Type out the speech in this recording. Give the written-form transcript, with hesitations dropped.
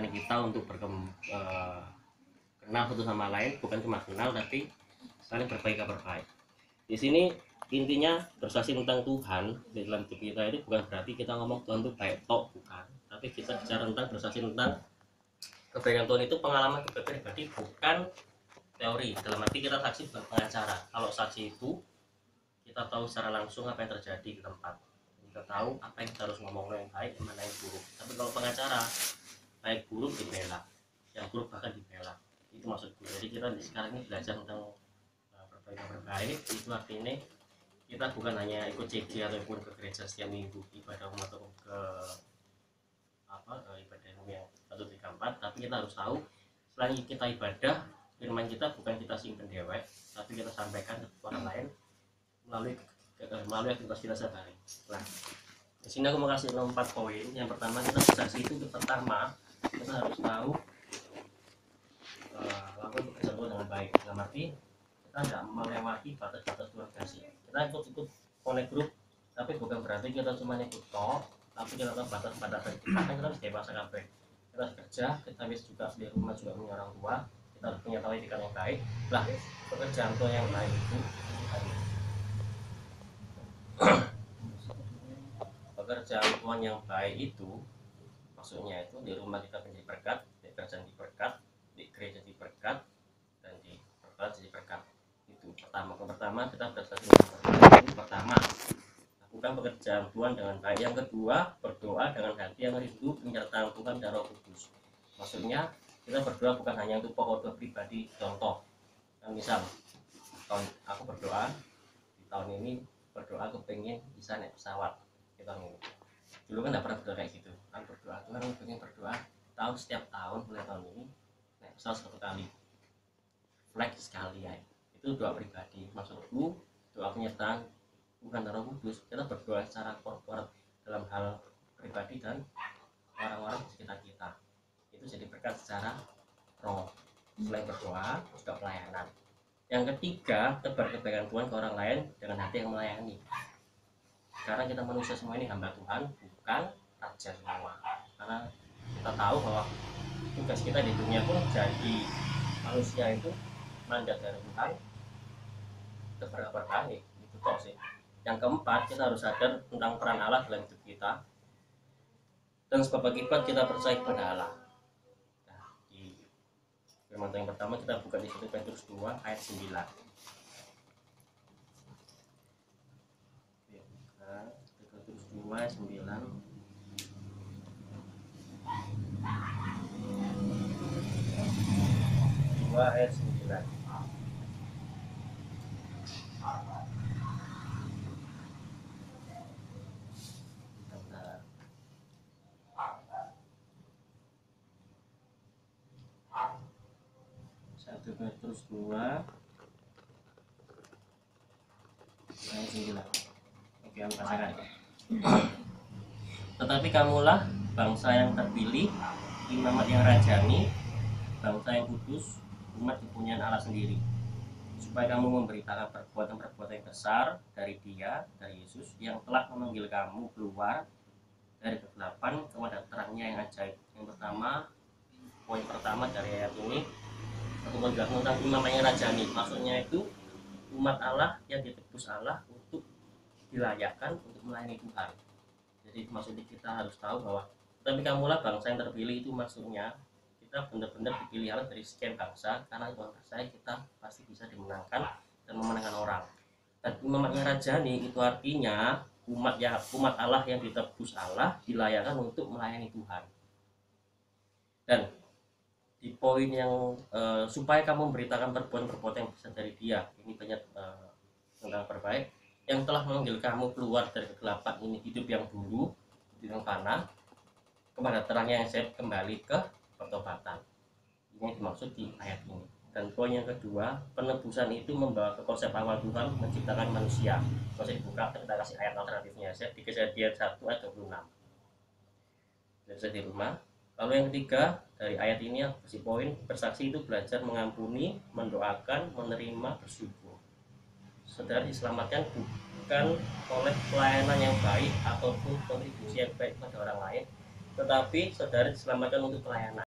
melayani kita untuk kenal satu sama lain, bukan cuma kenal tapi saling berbagi kabar baik. Di sini intinya bersaksi tentang Tuhan di dalam hidup kita itu bukan berarti kita ngomong Tuhan itu baik tok, bukan, tapi kita bicara tentang bersaksi tentang kebaikan Tuhan itu pengalaman pribadi, bukan teori. Dalam arti kita saksi bukan pengacara. Kalau saksi itu kita tahu secara langsung apa yang terjadi di tempat, kita tahu apa yang kita harus ngomong yang baik, yang mana yang buruk. Tapi kalau pengacara, baik buruk dibela, yang buruk bahkan dibela. Itu maksudku. Jadi kita sekarang ini belajar tentang berbagi kabar baik. Itu artinya kita bukan hanya ikut CG ataupun ke gereja setiap minggu ibadah umat atau ke ibadah yang 134, tapi kita harus tahu selain kita ibadah, firman kita bukan kita simpen dewek, tapi kita sampaikan ke orang lain melalui aktivitas kita sehari-hari. Nah, di sini aku mau kasih 4 poin. Yang pertama, kita bersaksi itu pertama kita harus tahu lakukan pekerjaan Tuhan dengan baik. Dalam arti kita tidak melewati batas-batas Tuhan kasih. Kita ikut connect group, tapi bukan berarti kita cuma ikut toh, tapi kita tahu batas-batas kita. Kan kita harus dewasa kabeh. Kita harus kerja, kita harus juga di rumah juga punya orang tua, kita harus punya tahu etika yang baik. Lah, pekerjaan Tuhan yang baik itu pekerjaan Tuhan yang baik itu maksudnya itu di rumah kita menjadi berkat, di kerjaan di berkat, di gereja di berkat, dan di pergaulan jadi berkat. Itu pertama kita bersaksi itu pertama, lakukan pekerjaan Tuhan dengan baik. Yang kedua, berdoa dengan hati yang rindu penyertaan Tuhan dan Roh Kudus. Maksudnya kita berdoa bukan hanya untuk pokok doa pribadi. Contoh, misal aku berdoa di tahun ini, berdoa aku pengen bisa naik pesawat di tahun ini. Dulu kan tidak pernah berdoa kayak gitu. Kan berdoa Tuhan, aku pengen berdoa tahun setiap tahun mulai tahun ini naik pesawat 1 kali, flag sekali ya. Itu doa pribadi. Maksudku doa penyertaan Tuhan dan Roh Kudus. Kita berdoa secara korporat dalam hal pribadi dan orang-orang di sekitar kita. Itu jadi berkat secara roh. Selain berdoa juga pelayanan. Yang ketiga, tebar kebaikan Tuhan ke orang lain dengan hati yang melayani. Karena kita manusia semua ini hamba Tuhan, bukan raja semua. Karena kita tahu bahwa tugas kita di dunia pun jadi manusia itu mandat dari Tuhan, tebar kabar baik. Itu kok sih. Yang keempat, kita harus sadar tentang peran Allah dalam hidup kita. Dan sebab akibat kita percaya kepada Allah. Firman yang pertama kita buka di 1 Petrus 2 ayat 9. 1 Petrus 2 ayat 9. 2 ayat 9. Petrus 2 ayat 9. Oke, aku bacakan. Tetapi kamulah bangsa yang terpilih, imamat yang rajani, bangsa yang kudus, umat kepunyaan Allah sendiri, supaya kamu memberitakan perbuatan-perbuatan yang besar dari Dia, dari Yesus, yang telah memanggil kamu keluar dari kegelapan kepada terangnya yang ajaib. Yang pertama, poin pertama dari ayat ini, aku menjelaskan tentang imamat yang rajani. Maksudnya itu umat Allah yang ditebus Allah untuk dilayakkan untuk melayani Tuhan. Jadi maksudnya kita harus tahu bahwa tapi kamulah bangsa yang terpilih, itu maksudnya kita benar-benar dipilih Allah dari sekian bangsa, karena Tuhan percaya kita pasti bisa dimenangkan dan memenangkan orang. Dan imamat yang rajani itu artinya umat Allah yang ditebus Allah dilayakkan untuk melayani Tuhan. Dan di poin yang supaya kamu memberitakan perbuatan-perbuatan yang besar dari Dia, ini banyak tentang berbaik, yang telah memanggil kamu keluar dari kegelapan ini, hidup yang dulu, hidup yang fana, kepada terangnya yang ajaib, kembali ke pertobatan. Ini dimaksud di ayat ini. Dan poin yang kedua, penebusan itu membawa ke konsep awal Tuhan menciptakan manusia. Kalau dibuka, kita kasih ayat alternatifnya saja di Kejadian 1 ayat 26. Jadi di rumah. Lalu yang ketiga, dari ayat ini si poin bersaksi itu belajar mengampuni, mendoakan, menerima, bersyukur. Saudara diselamatkan bukan oleh pelayanan yang baik ataupun kontribusi yang baik pada orang lain, tetapi saudara diselamatkan untuk pelayanan.